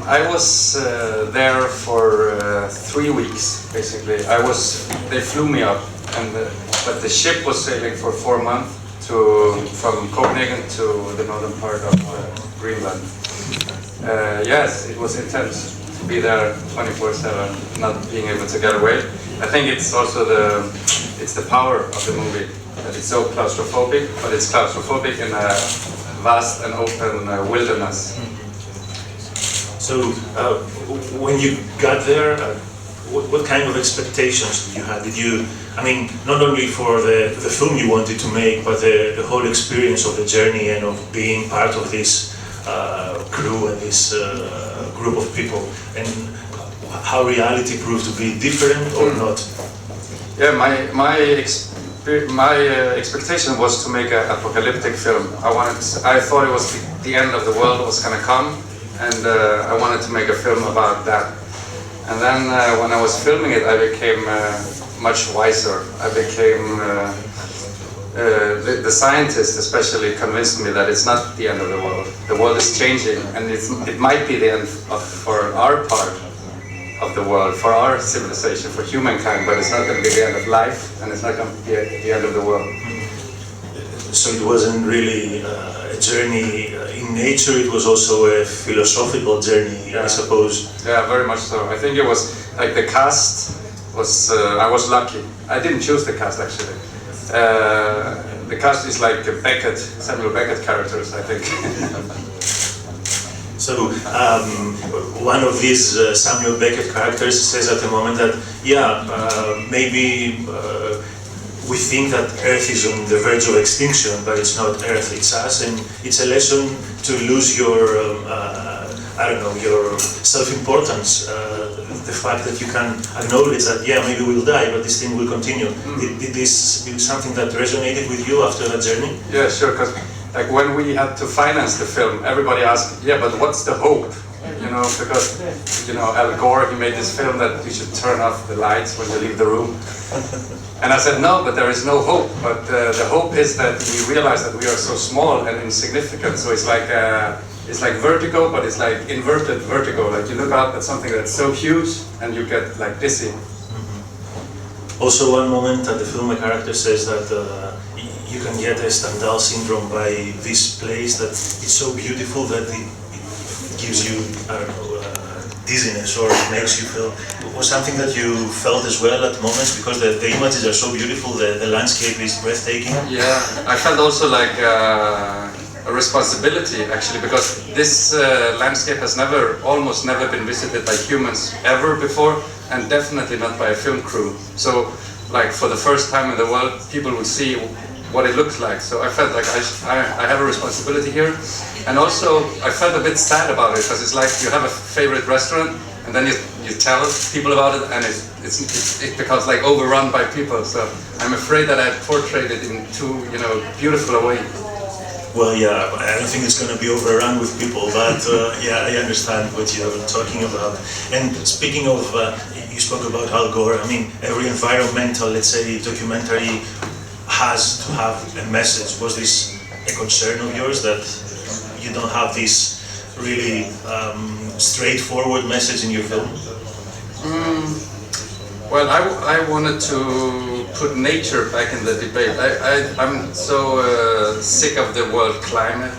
I was there for 3 weeks, basically. They flew me up, but the ship was sailing for 4 months from Copenhagen to the northern part of Greenland. Yes, it was intense to be there 24/7, not being able to get away. I think it's also the power of the movie, that it's so claustrophobic, but it's claustrophobic in a vast and open wilderness. So, when you got there, what kind of expectations did you have? I mean, not only for the film you wanted to make, but the whole experience of the journey and of being part of this crew and this group of people, and how reality proved to be different or not? Yeah, my expectation was to make an apocalyptic film. I thought it was the end of the world was going to come, and I wanted to make a film about that. And then when I was filming it, I became much wiser. I became the scientists especially convinced me that it's not the end of the world. The world is changing, and it might be the end for our part of the world, for our civilization, for humankind, but it's not going to be the end of life, and it's not going to be the end of the world. So it wasn't really a journey in nature, it was also a philosophical journey, yeah. I suppose. Yeah, very much so. I think it was like the cast was, I was lucky. I didn't choose the cast actually. The cast is like Samuel Beckett characters, I think. So, one of these Samuel Beckett characters says at the moment that, yeah, maybe we think that Earth is on the verge of extinction, but it's not Earth, it's us, and it's a lesson to lose your, I don't know, your self-importance, the fact that you can acknowledge that, yeah, maybe we'll die, but this thing will continue. Did this be something that resonated with you after that journey? Yeah, sure, because like when we had to finance the film, everybody asked, yeah, but what's the hope? You know, because, you know, Al Gore, he made this film that you should turn off the lights when you leave the room. And I said, no, but there is no hope. But the hope is that we realize that we are so small and insignificant. So it's like vertigo, but it's like inverted vertigo. Like you look up at something that's so huge and you get like dizzy. Also, one moment at the film, a character says that you can get a Stendhal syndrome by this place, that it's so beautiful that it gives you, I don't know, dizziness, or it makes you feel. Was something that you felt as well at moments, because the images are so beautiful, the landscape is breathtaking? Yeah, I felt also like a responsibility actually, because this landscape has almost never been visited by humans ever before, and definitely not by a film crew. So like for the first time in the world, people will see what it looks like. So I felt like I have a responsibility here. And also I felt a bit sad about it, because it's like you have a favorite restaurant and then you tell people about it, and it becomes like overrun by people. So I'm afraid that I portrayed it in too, you know, beautiful a way. Well, yeah, I don't think it's going to be overrun with people, but yeah, I understand what you're talking about. And speaking of, you spoke about Al Gore. I mean, every environmental, let's say, documentary has to have a message. Was this a concern of yours, that you don't have this really straightforward message in your film? Well, I wanted to put nature back in the debate. I'm so sick of the world climate.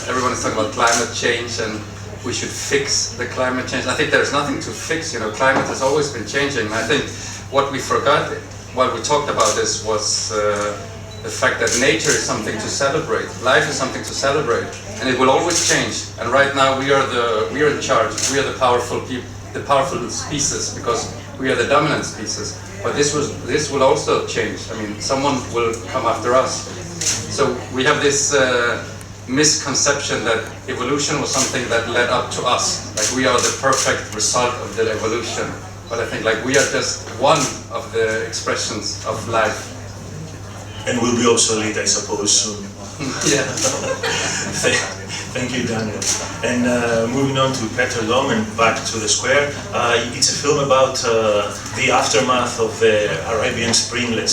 Everyone is talking about climate change and we should fix the climate change. I think there's nothing to fix, you know, climate has always been changing. I think what we forgot while we talked about this was the fact that nature is something to celebrate. Life is something to celebrate, and it will always change. And right now we are in charge. We are the powerful people, the powerful species, because we are the dominant species. But this will also change. I mean, someone will come after us. So we have this misconception that evolution was something that led up to us. Like we are the perfect result of the evolution. But I think like we are just one of the expressions of life. And will be obsolete, I suppose, soon. Yeah. Thank you, Daniel. And moving on to Peter Lom and back to the square, it's a film about the aftermath of the Arabian Spring, let's